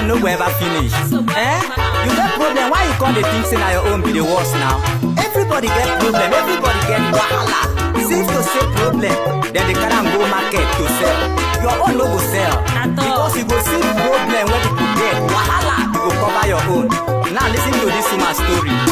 problem no go ever finish. You get problem, why you come dey think say na your own be the worst now? Everybody get problem, everybody get wahala. Seems to say problem, then they carry am go market to sell. Your own no go sell because you go see problem where people get wahala. You go cover your own. Now listen to this woman's story.